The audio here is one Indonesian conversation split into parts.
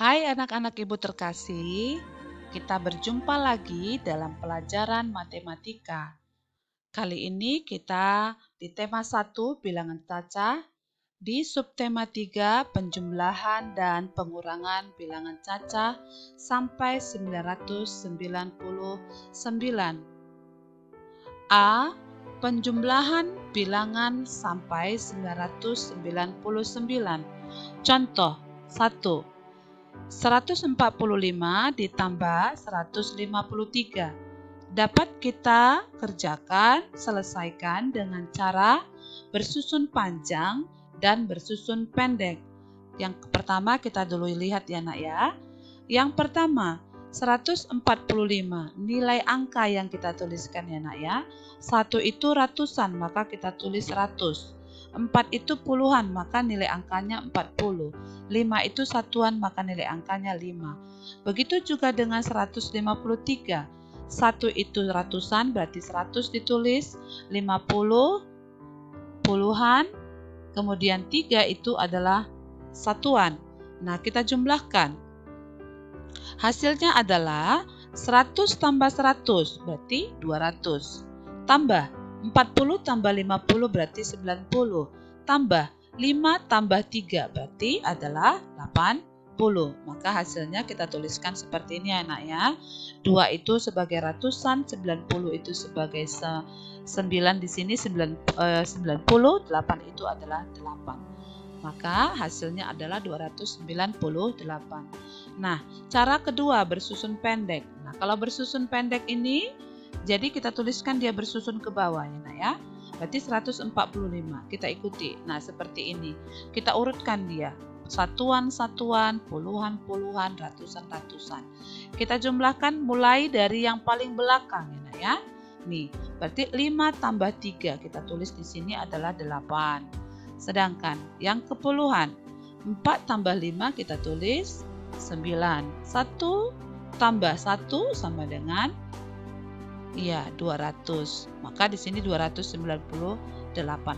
Hai anak-anak ibu terkasih, kita berjumpa lagi dalam pelajaran matematika. Kali ini kita di tema 1 bilangan cacah, di subtema 3 penjumlahan dan pengurangan bilangan cacah sampai 999. A. Penjumlahan bilangan sampai 999. Contoh 1. 145 ditambah 153 dapat kita kerjakan, selesaikan dengan cara bersusun panjang dan bersusun pendek. Yang pertama kita dulu lihat ya nak ya. Yang pertama 145 nilai angka yang kita tuliskan ya nak ya. 1 itu ratusan maka kita tulis 100. 4 itu puluhan maka nilai angkanya 40. 5 itu satuan maka nilai angkanya 5. Begitu juga dengan 153. 1 itu ratusan berarti 100 ditulis, 50 puluhan, kemudian 3 itu adalah satuan. Nah, kita jumlahkan. Hasilnya adalah 100 tambah 100 berarti 200. Tambah 40 tambah 50 berarti 90. Tambah 5 tambah 3 berarti adalah 80. Maka hasilnya kita tuliskan seperti ini anak ya. 2 itu sebagai ratusan, 90 itu sebagai 9 di sini 90, 8 itu adalah 8. Maka hasilnya adalah 298. Nah, cara kedua bersusun pendek. Nah, kalau bersusun pendek ini jadi kita tuliskan dia bersusun ke bawah ya nak ya. Berarti 145. Kita ikuti. Nah, seperti ini. Kita urutkan dia. Satuan-satuan, puluhan-puluhan, ratusan-ratusan. Kita jumlahkan mulai dari yang paling belakang ya nak ya. Nih, berarti 5 tambah 3 kita tulis di sini adalah 8. Sedangkan yang kepuluhan 4 tambah 5 kita tulis 9. 1 tambah 1 sama dengan 200. Maka di sini 298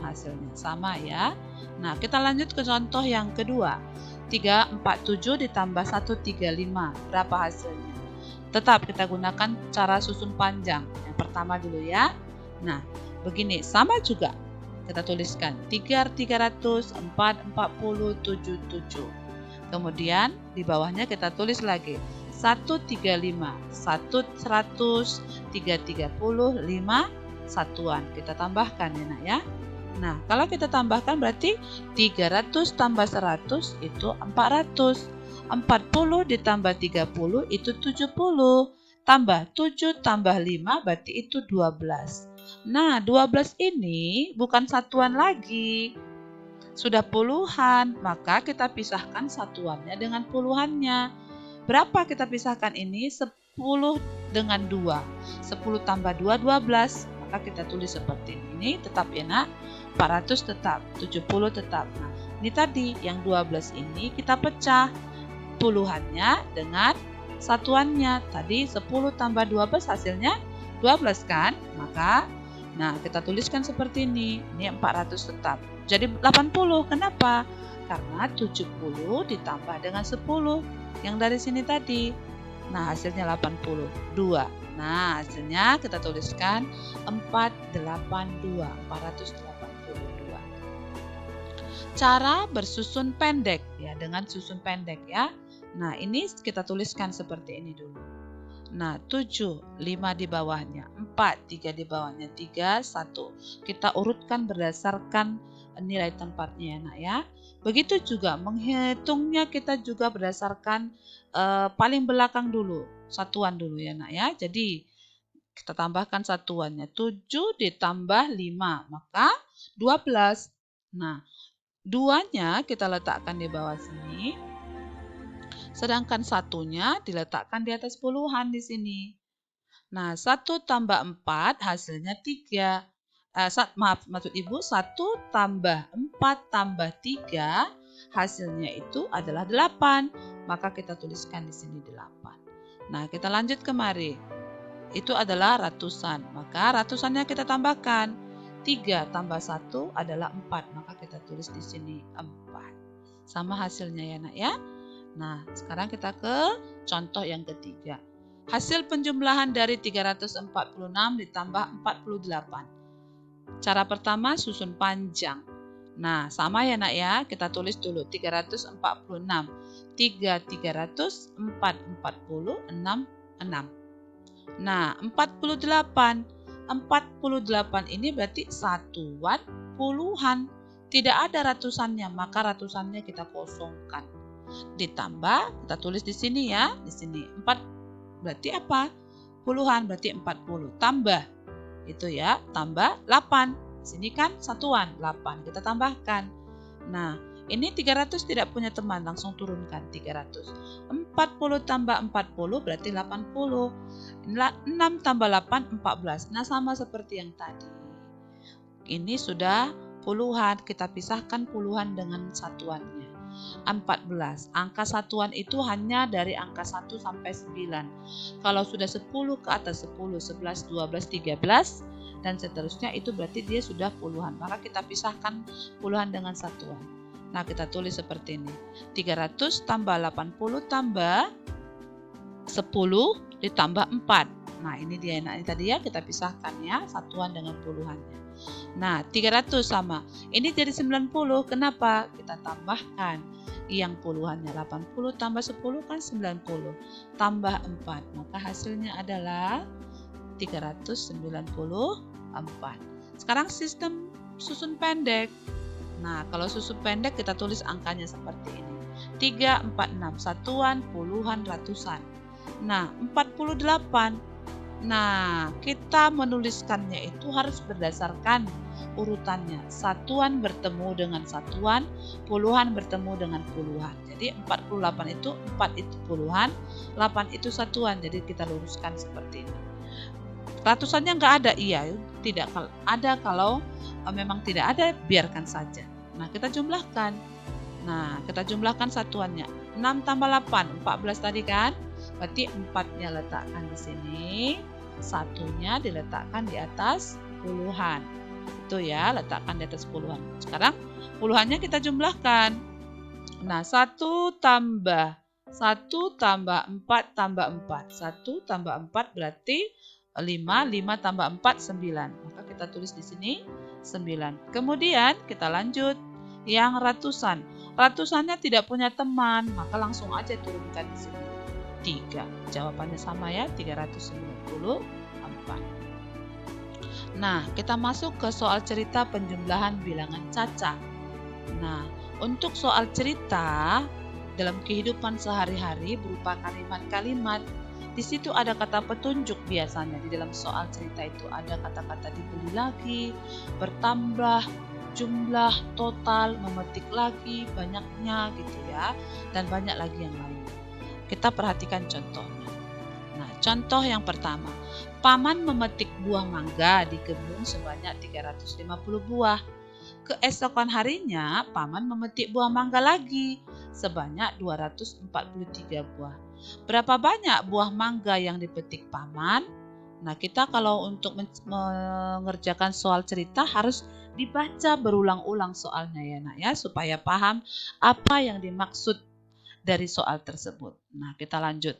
hasilnya. Sama ya. Nah, kita lanjut ke contoh yang kedua. 347 ditambah 135. Berapa hasilnya? Tetap kita gunakan cara susun panjang. Yang pertama dulu ya. Nah, begini. Sama juga. Kita tuliskan 300, 4, 40, 7, 7. Kemudian di bawahnya kita tulis lagi 135, 100, 330, 5 satuan. Kita tambahkan ya nak ya. Nah, kalau kita tambahkan berarti 300 tambah 100 itu 400. 40 ditambah 30 itu 70. Tambah 7 tambah 5 berarti itu 12. Nah, 12 ini bukan satuan lagi. Sudah puluhan, maka kita pisahkan satuannya dengan puluhannya. Berapa kita pisahkan ini? 10 dengan 2. 10 tambah 2, 12. Maka kita tulis seperti ini. Tetap ya nak. 400 tetap. 70 tetap. Nah, ini tadi yang 12 ini kita pecah. Puluhannya dengan satuannya. Tadi 10 tambah 12 hasilnya 12 kan? Maka, nah kita tuliskan seperti ini. Ini 400 tetap. Jadi 80. Kenapa? Karena 70 ditambah dengan 10. Yang dari sini tadi. Nah, hasilnya 82. Nah, hasilnya kita tuliskan 482. 482. Cara bersusun pendek ya, dengan susun pendek ya. Nah, ini kita tuliskan seperti ini dulu. Nah, 7, 5 di bawahnya, 4, 3 di bawahnya, 3, 1. Kita urutkan berdasarkan nilai tempatnya ya nak ya. Begitu juga menghitungnya kita juga berdasarkan paling belakang dulu, satuan dulu ya nak ya. Jadi kita tambahkan satuannya 7 ditambah 5 maka 12. Nah, 2-nya kita letakkan di bawah sini. Sedangkan satunya diletakkan di atas puluhan di sini. Nah, 1 tambah 4 hasilnya 3. Maksud ibu 1 tambah 4 tambah 3 hasilnya itu adalah 8. Maka kita tuliskan di sini 8. Nah, kita lanjut kemari. Itu adalah ratusan. Maka ratusannya kita tambahkan. 3 tambah 1 adalah 4. Maka kita tulis di sini 4. Sama hasilnya ya nak ya. Nah, sekarang kita ke contoh yang ketiga. Hasil penjumlahan dari 346 ditambah 48. Cara pertama susun panjang. Nah, sama ya nak ya, kita tulis dulu 346. 3, 300, 4, 40, 6, 6. Nah, 48. 48 ini berarti satuan puluhan. Tidak ada ratusannya, maka ratusannya kita kosongkan. Ditambah, kita tulis di sini ya, di sini 4 berarti apa? Puluhan berarti 40. Tambah, itu ya, tambah 8. Di sini kan satuan, 8. Kita tambahkan. Nah, ini 300 tidak punya teman, langsung turunkan 300. 40 tambah 40 berarti 80. 6 tambah 8, 14. Nah, sama seperti yang tadi. Ini sudah puluhan, kita pisahkan puluhan dengan satuannya. 14. Angka satuan itu hanya dari angka 1 sampai 9. Kalau sudah 10 ke atas 10, 11, 12, 13 dan seterusnya itu berarti dia sudah puluhan. Maka kita pisahkan puluhan dengan satuan. Nah, kita tulis seperti ini. 300 tambah 80 tambah 10 ditambah 4. Nah, ini dia ini tadi ya, kita pisahkan ya satuan dengan puluhannya. Nah, 300 sama. Ini jadi 90. Kenapa? Kita tambahkan yang puluhannya 80 tambah 10 kan 90. Tambah 4. Maka hasilnya adalah 394. Sekarang sistem susun pendek. Nah, kalau susun pendek kita tulis angkanya seperti ini. 3, 4, 6. Satuan, puluhan, ratusan. Nah, 48. Nah, kita menuliskannya itu harus berdasarkan urutannya. Satuan bertemu dengan satuan, puluhan bertemu dengan puluhan. Jadi 48 itu 4 itu puluhan, 8 itu satuan. Jadi kita luruskan seperti ini. Ratusannya nggak ada, iya, tidak ada. Kalau memang tidak ada, biarkan saja. Nah, kita jumlahkan. Nah, kita jumlahkan satuannya. 6 tambah 8, 14 tadi kan? Berarti 4-nya letakkan di sini, satunya diletakkan di atas puluhan. Itu ya, letakkan di atas puluhan. Sekarang puluhannya kita jumlahkan. Nah, 1 tambah 4 tambah 4. 1 tambah 4 berarti 5, 5 tambah 4, 9. Maka kita tulis di sini 9. Kemudian kita lanjut yang ratusan. Ratusannya tidak punya teman, maka langsung aja turunkan di sini. 3. Jawabannya sama ya, 394. Nah, kita masuk ke soal cerita penjumlahan bilangan caca. Nah, untuk soal cerita dalam kehidupan sehari-hari berupa kalimat-kalimat, di situ ada kata petunjuk biasanya. Di dalam soal cerita itu ada kata-kata dibeli lagi, bertambah, jumlah, total, memetik lagi, banyaknya gitu ya, dan banyak lagi yang lain. Kita perhatikan contohnya. Nah, contoh yang pertama. Paman memetik buah mangga di kebun sebanyak 350 buah. Keesokan harinya, Paman memetik buah mangga lagi sebanyak 243 buah. Berapa banyak buah mangga yang dipetik Paman? Nah, kita kalau untuk mengerjakan soal cerita harus dibaca berulang-ulang soalnya ya nak ya, supaya paham apa yang dimaksud dari soal tersebut. Nah, kita lanjut.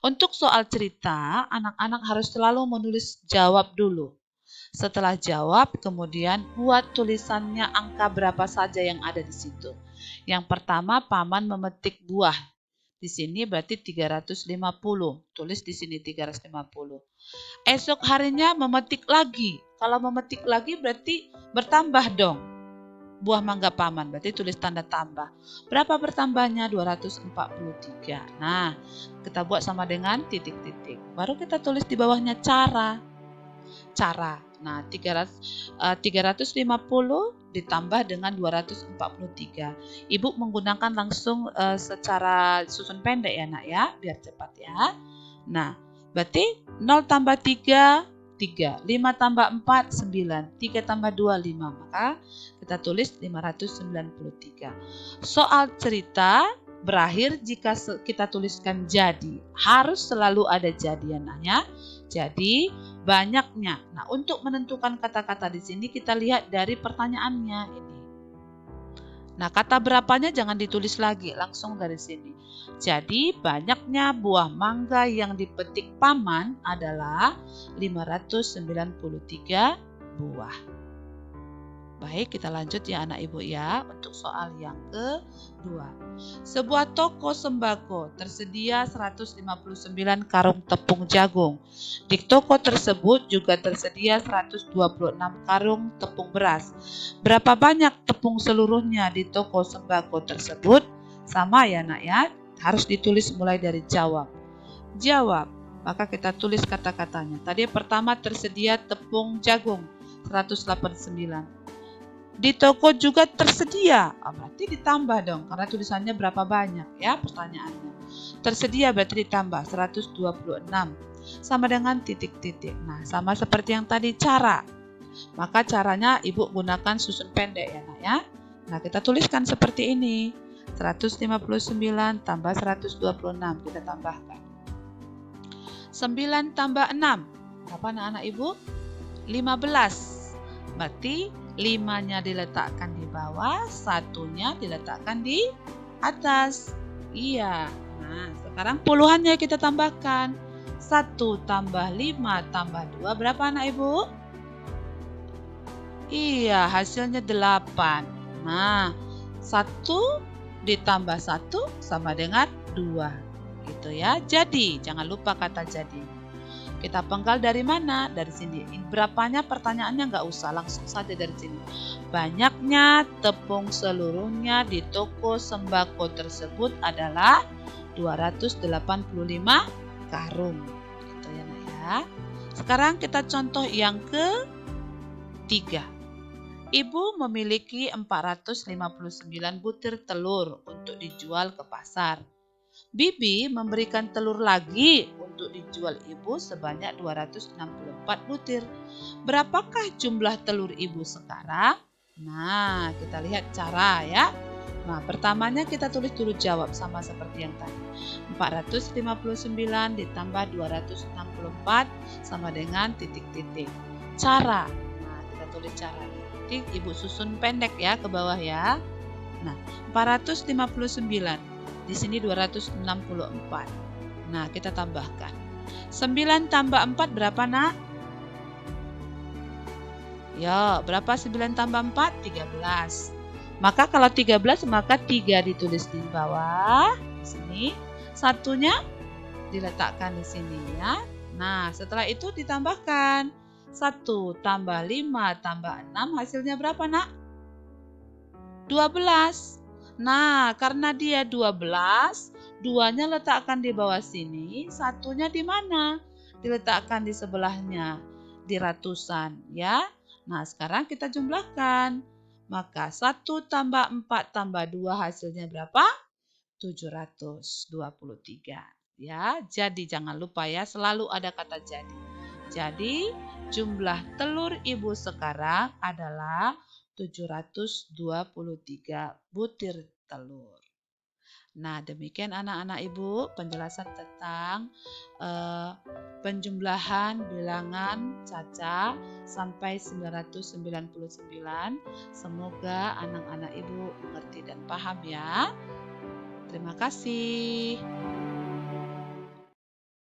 Untuk soal cerita, anak-anak harus selalu menulis jawab dulu. Setelah jawab, kemudian buat tulisannya angka berapa saja yang ada di situ. Yang pertama, Paman memetik buah. Di sini berarti 350. Tulis di sini 350. Esok harinya memetik lagi. Kalau memetik lagi berarti bertambah dong. Buah mangga Paman, berarti tulis tanda tambah. Berapa bertambahnya? 243. Nah, kita buat sama dengan titik-titik. Baru kita tulis di bawahnya cara. Nah, 350 ditambah dengan 243. Ibu menggunakan langsung secara susun pendek ya nak ya, biar cepat ya. Nah, berarti 0 tambah 3, 3. 5 tambah 4, 9. 3 tambah 2, 5. Maka kita tulis 593. Soal cerita berakhir jika kita tuliskan jadi. Harus selalu ada jadiannya. Jadi banyaknya. Nah, untuk menentukan kata-kata di sini kita lihat dari pertanyaannya ini. Nah, kata berapanya jangan ditulis lagi, langsung dari sini. Jadi, banyaknya buah mangga yang dipetik paman adalah 593 buah. Baik, kita lanjut ya anak ibu ya untuk soal yang kedua. Sebuah toko sembako tersedia 159 karung tepung jagung. Di toko tersebut juga tersedia 126 karung tepung beras. Berapa banyak tepung seluruhnya di toko sembako tersebut? Sama ya nak ya, harus ditulis mulai dari jawab. Jawab, maka kita tulis kata-katanya. Tadi pertama tersedia tepung jagung 189. Di toko juga tersedia, berarti ditambah dong, karena tulisannya berapa banyak ya pertanyaannya. Tersedia berarti ditambah 126, sama dengan titik-titik. Nah, sama seperti yang tadi cara. Maka caranya ibu gunakan susun pendek ya nak ya. Nah, kita tuliskan seperti ini. 159 tambah 126, kita tambahkan. 9 tambah 6, berapa anak-anak ibu? 15. Berarti 5-nya diletakkan di bawah, 1-nya diletakkan di atas. Iya. Nah, sekarang puluhannya kita tambahkan. 1 tambah 5 tambah 2, berapa anak ibu? Iya, hasilnya 8. Nah, 1 ditambah 1 sama dengan 2. Gitu ya. Jadi, jangan lupa kata jadi. Kita penggal dari mana? Dari sini. Berapanya pertanyaannya nggak usah, langsung saja dari sini. Banyaknya tepung seluruhnya di toko sembako tersebut adalah 285 karung. Gitu ya nak ya. Sekarang kita contoh yang ketiga. Ibu memiliki 459 butir telur untuk dijual ke pasar. Bibi memberikan telur lagi untuk dijual ibu sebanyak 264 butir. Berapakah jumlah telur ibu sekarang? Nah, kita lihat cara ya. Nah, pertamanya kita tulis dulu jawab sama seperti yang tadi. 459 ditambah 264 sama dengan titik-titik. Cara. Nah, kita tulis cara. Titik, ibu susun pendek ya ke bawah ya. Nah, 459. Di sini 264. Nah, kita tambahkan. 9 tambah 4 berapa nak? Ya, berapa 9 tambah 4? 13. Maka kalau 13 maka 3 ditulis di bawah. Di sini. 1-nya diletakkan di sini ya. Nah, setelah itu ditambahkan. 1 tambah 5 tambah 6 hasilnya berapa nak? 12. Nah, karena dia 12, 2-nya letakkan di bawah sini, 1-nya di mana? Diletakkan di sebelahnya, di ratusan ya. Nah, sekarang kita jumlahkan. Maka 1 tambah 4 tambah 2 hasilnya berapa? 723 ya. Jadi jangan lupa ya, selalu ada kata jadi. Jadi jumlah telur ibu sekarang adalah 723 butir telur. Nah, demikian anak-anak ibu penjelasan tentang penjumlahan bilangan Caca sampai 999. Semoga anak-anak ibu mengerti dan paham ya. Terima kasih.